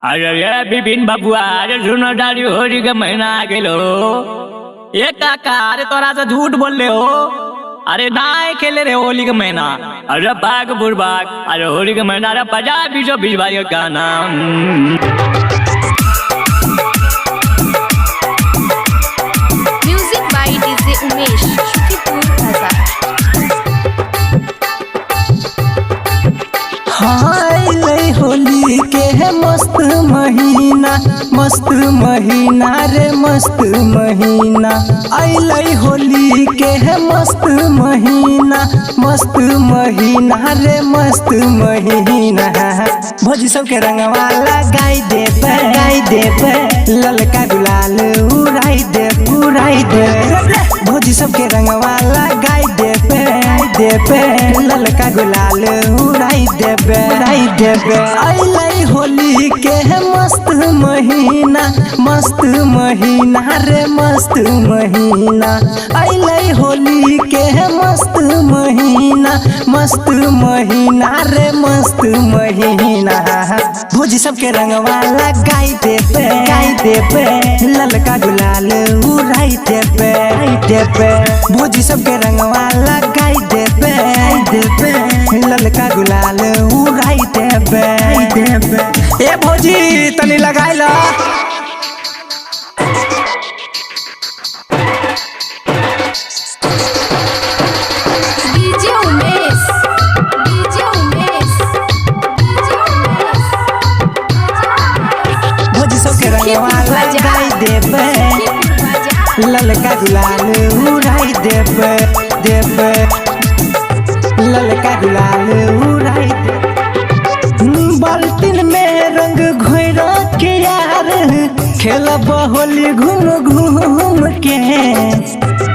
अरे ये बिपिन बबुआ अरे सुनो डारी होली का महीना आ गेलो। ये काका अरे तोरा से झूठ बोल रहे हो। अरे ना खेले रे होली का महीना। अरे बाग बुरबाग अरे होली का महीना अरे बजा बीजो बीजवाई का गाना। Music by DJ Umesh Shukipur बाजार। हाय ले होली के है मस्त महीना रे मस्त महीना। अइले होली के है मस्त महीना रे मस्त महीना। भौजी सबके रंगवा लगाई देबे ललका गुलाल उड़ाई दे भौजी सबके रंगवा लगाई देबे ललका गुलाल उड़ाई देबे। अइले होली के है मस्त महीना रे मस्त महीना। अइले होली के है मस्त महीना रे मस्त महीना। भौजी सबके रंगवा लगाई देबे ललका गुलाल उड़ाई देबे भौजी सबके रंगवा लगाई देबे ललका गुलाल उड़ाई देबे। ए भौजी तनी लगाई ला। डीजे उमेश भौजी सबके रंगवा लगाई देबे ललका गुलाल उड़ाई देबे ललका गुलाल उड़ाई देबे। बाल्टीन में रंग घोर के यार खेलब होली घूम के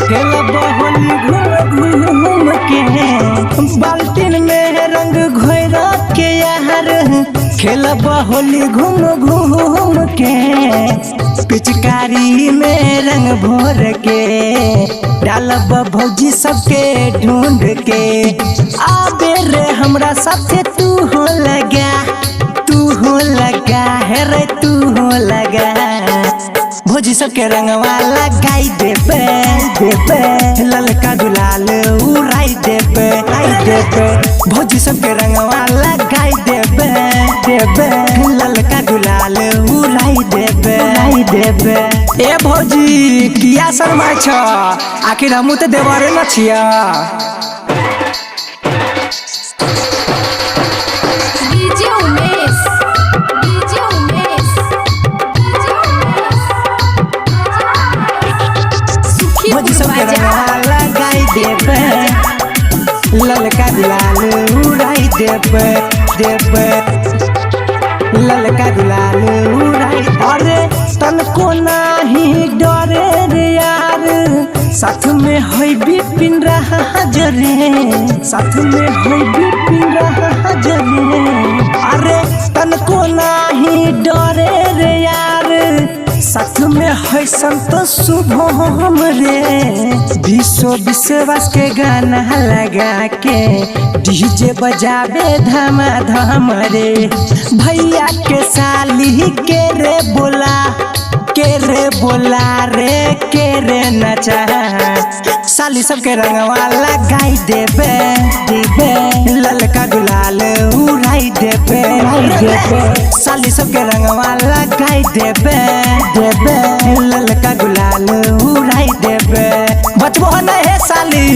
खेलब होली घूम के। बाल्टीन में रंग घोर के यार खेलब होली घूम के। पिचकारी में रंग भोर के डालब भौजी सबके ढूंढ के। आबे रे हमरा साथे तू हो लगा है रे तू हो लगा। भौजी सबके रंगवा लगाई देबे ललका गुलाल उड़ाई देबे भौजी सबके रंगवा लगाई देबे ललका गुलाल उड़ाई देबे। ए भौजी किया शर्मा छ आखिर हमू तो देवरे न छिया। डीजे उमेश भौजी सबके रंगवा लगाई देबे ललका गुलाल उड़ाई देबे ललका गुलाल उड़ाई। अरे तनको नाही डरे रे यार साथ में है बिपिन जरे। अरे तनको नाही डरे रे यार साथ में है संतोष शुभम रे। विश्वास के गाना लगा के डीजे बजावे धम रे। भैया के साली के रे बोला नचा। साली सबके रंगवा लगाई देबे ललका गुलाल उड़ाई देबे साली सबके रंगवा लगाई देबे ललका गुलाल उड़ाई देबे। बचबो नहीं है साली।